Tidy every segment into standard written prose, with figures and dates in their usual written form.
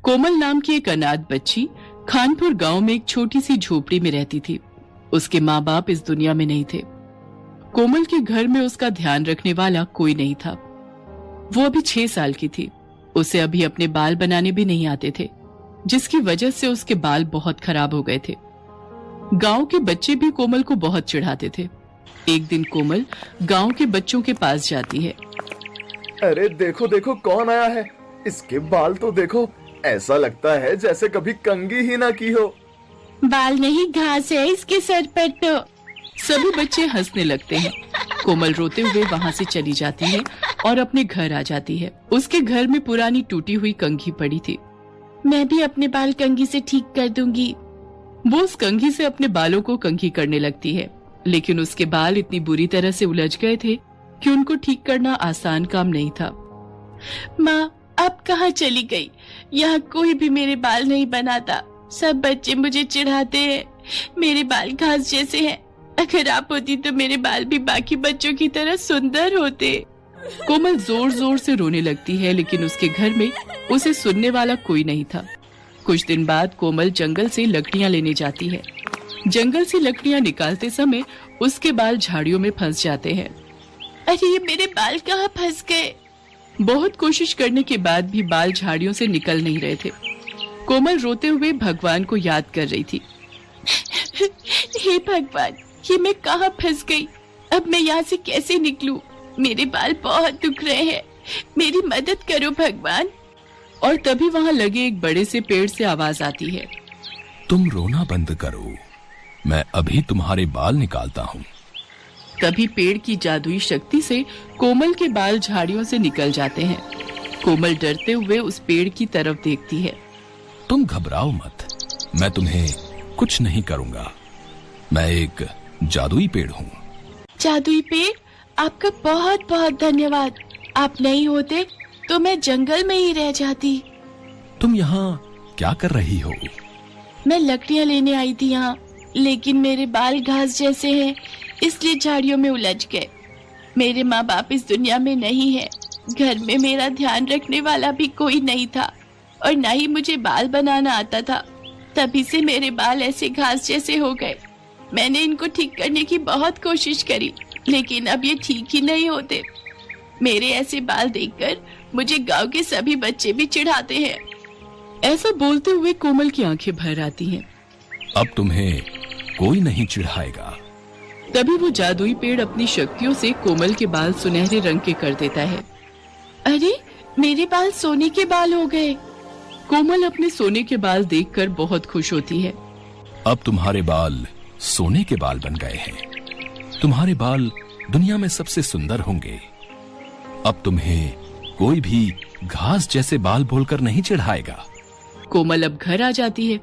कोमल नाम की एक अनाथ बच्ची खानपुर गांव में एक छोटी सी झोपड़ी में रहती थी। उसके माँ बाप इस दुनिया में नहीं थे। कोमल के घर में उसका ध्यान रखने वाला कोई नहीं था। वो अभी 6 साल की थी। उसे अभी अपने बाल बनाने भी नहीं आते थे, जिसकी वजह से उसके बाल बहुत खराब हो गए थे। गांव के बच्चे भी कोमल को बहुत चिढ़ाते थे। एक दिन कोमल गांव के बच्चों के पास जाती है। अरे देखो देखो कौन आया है, इसके बाल तो देखो, ऐसा लगता है जैसे कभी कंघी ही ना की हो। बाल नहीं, घास है इसके सर पर तो। सभी बच्चे हंसने लगते हैं। कोमल रोते हुए वहाँ से चली जाती है और अपने घर आ जाती है। उसके घर में पुरानी टूटी हुई कंघी पड़ी थी। मैं भी अपने बाल कंघी से ठीक कर दूंगी। वो उस कंघी से अपने बालों को कंघी करने लगती है, लेकिन उसके बाल इतनी बुरी तरह से उलझ गए थे कि उनको ठीक करना आसान काम नहीं था। माँ अब कहाँ चली गई? यहाँ कोई भी मेरे बाल नहीं बनाता। सब बच्चे मुझे चिढ़ाते हैं। मेरे बाल घास जैसे हैं। अगर आप होती तो मेरे बाल भी बाकी बच्चों की तरह सुंदर होते। कोमल जोर जोर से रोने लगती है, लेकिन उसके घर में उसे सुनने वाला कोई नहीं था। कुछ दिन बाद कोमल जंगल से लकड़ियां लेने जाती है। जंगल से लकड़ियां निकालते समय उसके बाल झाड़ियों में फंस जाते हैं। अरे ये मेरे बाल कहाँ फंस गए? बहुत कोशिश करने के बाद भी बाल झाड़ियों से निकल नहीं रहे थे। कोमल रोते हुए भगवान को याद कर रही थी। हे भगवान, ये मैं कहाँ फंस गई? अब मैं यहाँ से कैसे निकलूं? मेरे बाल बहुत दुख रहे हैं। मेरी मदद करो भगवान। और तभी वहाँ लगे एक बड़े से पेड़ से आवाज आती है, तुम रोना बंद करो, मैं अभी तुम्हारे बाल निकालता हूँ। तभी पेड़ की जादुई शक्ति से कोमल के बाल झाड़ियों से निकल जाते हैं। कोमल डरते हुए उस पेड़ की तरफ देखती है। तुम घबराओ मत, मैं तुम्हें कुछ नहीं करूँगा। मैं एक जादुई पेड़ हूँ। जादुई पेड़? आपका बहुत बहुत धन्यवाद। आप नहीं होते तो मैं जंगल में ही रह जाती। तुम यहाँ क्या कर रही हो? मैं लकड़ियाँ लेने आई थी यहाँ, लेकिन मेरे बाल घास जैसे हैं, इसलिए झाड़ियों में उलझ गए। मेरे माँ बाप इस दुनिया में नहीं है। घर में मेरा ध्यान रखने वाला भी कोई नहीं था और ना ही मुझे बाल बनाना आता था। तभी से मेरे बाल ऐसे घास जैसे हो गए। मैंने इनको ठीक करने की बहुत कोशिश करी, लेकिन अब ये ठीक ही नहीं होते। मेरे ऐसे बाल देखकर मुझे गांव के सभी बच्चे भी चिढ़ाते हैं। ऐसा बोलते हुए कोमल की आंखें भर आती हैं। अब तुम्हें कोई नहीं चिढ़ाएगा। तभी वो जादुई पेड़ अपनी शक्तियों से कोमल के बाल सुनहरे रंग के कर देता है। अरे मेरे बाल सोने के बाल हो गए। कोमल अपने सोने के बाल देखकर बहुत खुश होती है। अब तुम्हारे बाल सोने के बाल बन गए हैं। तुम्हारे बाल दुनिया में सबसे सुंदर होंगे। अब तुम्हें कोई भी घास जैसे बाल बोलकर नहीं चिढ़ाएगा। कोमल अब घर आ जाती है।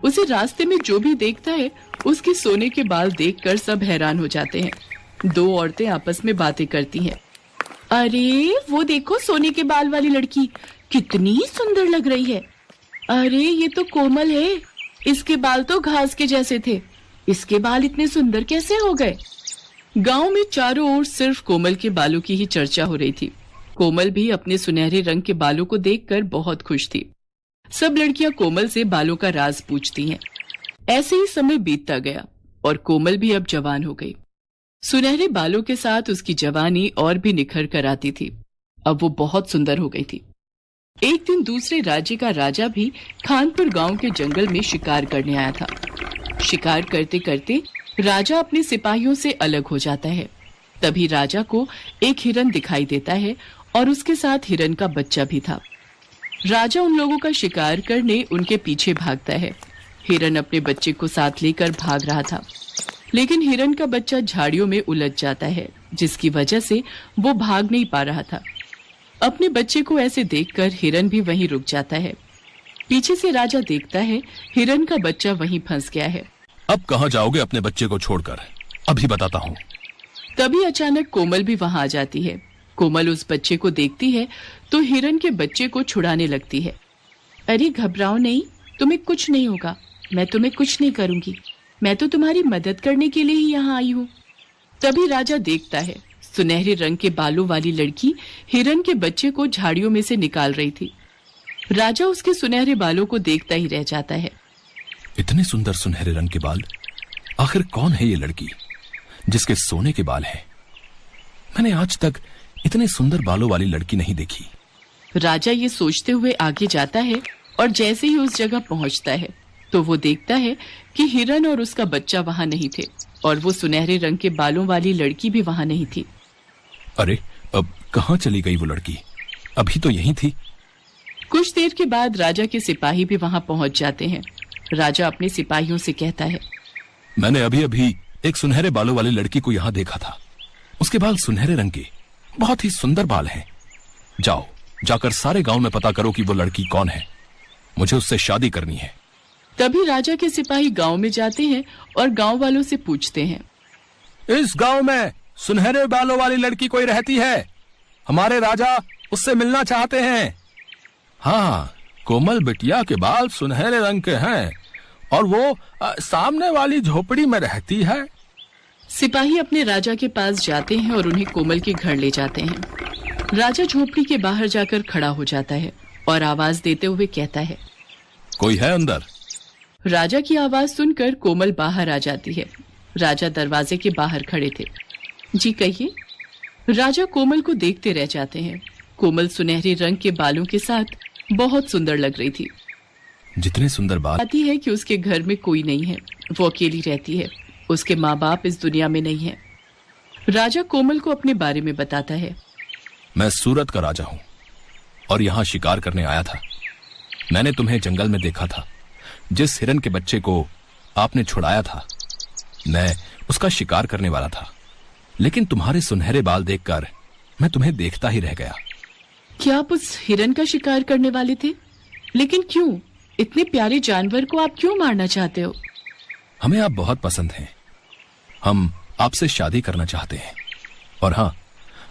उसे रास्ते में जो भी देखता है उसके सोने के बाल देखकर सब हैरान हो जाते हैं। 2 औरतें आपस में बातें करती हैं। अरे वो देखो, सोने के बाल वाली लड़की कितनी सुंदर लग रही है। अरे ये तो कोमल है। इसके बाल तो घास के जैसे थे, इसके बाल इतने सुंदर कैसे हो गए? गांव में चारों ओर सिर्फ कोमल के बालों की ही चर्चा हो रही थी। कोमल भी अपने सुनहरे रंग के बालों को देखकर बहुत खुश थी। सब लड़कियां कोमल से बालों का राज पूछती हैं। ऐसे ही समय बीतता गया और कोमल भी अब जवान हो गई। सुनहरे बालों के साथ उसकी जवानी और भी निखर कर आती थी। अब वो बहुत सुंदर हो गई थी। एक दिन दूसरे राज्य का राजा भी खानपुर गांव के जंगल में शिकार करने आया था। शिकार करते करते राजा अपने सिपाहियों से अलग हो जाता है। तभी राजा को एक हिरन दिखाई देता है और उसके साथ हिरन का बच्चा भी था। राजा उन लोगों का शिकार करने उनके पीछे भागता है। हिरन अपने बच्चे को साथ लेकर भाग रहा था, लेकिन हिरन का बच्चा झाड़ियों में उलझ जाता है, जिसकी वजह से वो भाग नहीं पा रहा था। अपने बच्चे को ऐसे देखकर हिरन भी वहीं रुक जाता है। पीछे से राजा देखता है हिरन का बच्चा वहीं फंस गया है। अब कहाँ जाओगे अपने बच्चे को छोड़कर? अभी बताता हूँ। तभी अचानक कोमल भी वहां आ जाती है। कोमल उस बच्चे को देखती है तो हिरन के बच्चे को छुड़ाने लगती है। अरे घबराओ नहीं, तुम्हें कुछ नहीं होगा। मैं तुम्हें कुछ नहीं करूंगी। मैं तो तुम्हारी मदद करने के लिए ही यहाँ आई हूँ। तभी राजा देखता है सुनहरे रंग के बालों वाली लड़की हिरन के बच्चे को झाड़ियों में से निकाल रही थी। राजा उसके सुनहरे बालों को देखता ही रह जाता है। इतने सुंदर सुनहरे रंग के बाल, आखिर कौन है ये लड़की जिसके सोने के बाल हैं? मैंने आज तक इतने सुंदर बालों वाली लड़की नहीं देखी। राजा ये सोचते हुए आगे जाता है और जैसे ही उस जगह पहुंचता है तो वो देखता है कि हिरन और उसका बच्चा वहां नहीं थे और वो सुनहरे रंग के बालों वाली लड़की भी वहां नहीं थी। अरे, अब कहाँ चली गई वो लड़की? अभी तो यहीं थी। कुछ देर के बाद राजा के सिपाही भी वहां पहुंच जाते हैं। राजा अपने सिपाहियों से कहता है, मैंने अभी अभी एक सुनहरे बालों वाली लड़की को यहाँ देखा था। उसके बाल सुनहरे रंग के, बहुत ही सुंदर बाल हैं। जाओ, जाकर सारे गांव में पता करो कि वो लड़की कौन है। मुझे उससे शादी करनी है। तभी राजा के सिपाही गांव में जाते हैं और गांव वालों से पूछते हैं, इस गांव में सुनहरे बालों वाली लड़की कोई रहती है? हमारे राजा उससे मिलना चाहते हैं। हाँ, कोमल बिटिया के बाल सुनहरे रंग के हैं और वो सामने वाली झोपड़ी में रहती है। सिपाही अपने राजा के पास जाते हैं और उन्हें कोमल के घर ले जाते हैं। राजा झोपड़ी के बाहर जाकर खड़ा हो जाता है और आवाज देते हुए कहता है, कोई है अंदर? राजा की आवाज सुनकर कोमल बाहर आ जाती है। राजा दरवाजे के बाहर खड़े थे। जी कहिए। राजा कोमल को देखते रह जाते हैं। कोमल सुनहरे रंग के बालों के साथ बहुत सुंदर लग रही थी। जितने सुंदर बाल। आती है कि उसके घर में कोई नहीं है, वो अकेली रहती है। उसके माँ बाप इस दुनिया में नहीं है। राजा कोमल को अपने बारे में बताता है, मैं सूरत का राजा हूँ और यहाँ शिकार करने आया था। मैंने तुम्हें जंगल में देखा था। जिस हिरन के बच्चे को आपने छुड़ाया था, मैं उसका शिकार करने वाला था, लेकिन तुम्हारे सुनहरे बाल देखकर मैं तुम्हें देखता ही रह गया। क्या आप उस हिरन का शिकार करने वाले थे? लेकिन क्यों? इतने प्यारे जानवर को आप क्यों मारना चाहते हो? हमें आप बहुत पसंद हैं। हम आपसे शादी करना चाहते हैं। और हाँ,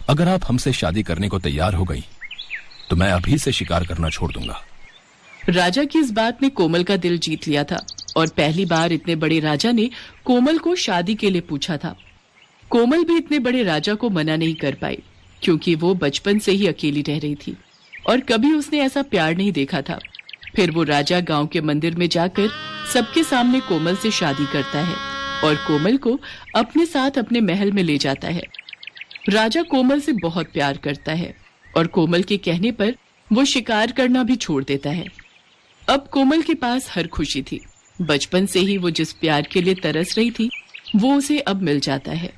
अगर आप हमसे शादी करने को तैयार हो गई तो मैं अभी से शिकार करना छोड़ दूंगा। राजा की इस बात ने कोमल का दिल जीत लिया था और पहली बार इतने बड़े राजा ने कोमल को शादी के लिए पूछा था। कोमल भी इतने बड़े राजा को मना नहीं कर पाई, क्योंकि वो बचपन से ही अकेली रह रही थी और कभी उसने ऐसा प्यार नहीं देखा था। फिर वो राजा गांव के मंदिर में जाकर सबके सामने कोमल से शादी करता है और कोमल को अपने साथ अपने महल में ले जाता है। राजा कोमल से बहुत प्यार करता है और कोमल के कहने पर वो शिकार करना भी छोड़ देता है। अब कोमल के पास हर खुशी थी। बचपन से ही वो जिस प्यार के लिए तरस रही थी, वो उसे अब मिल जाता है।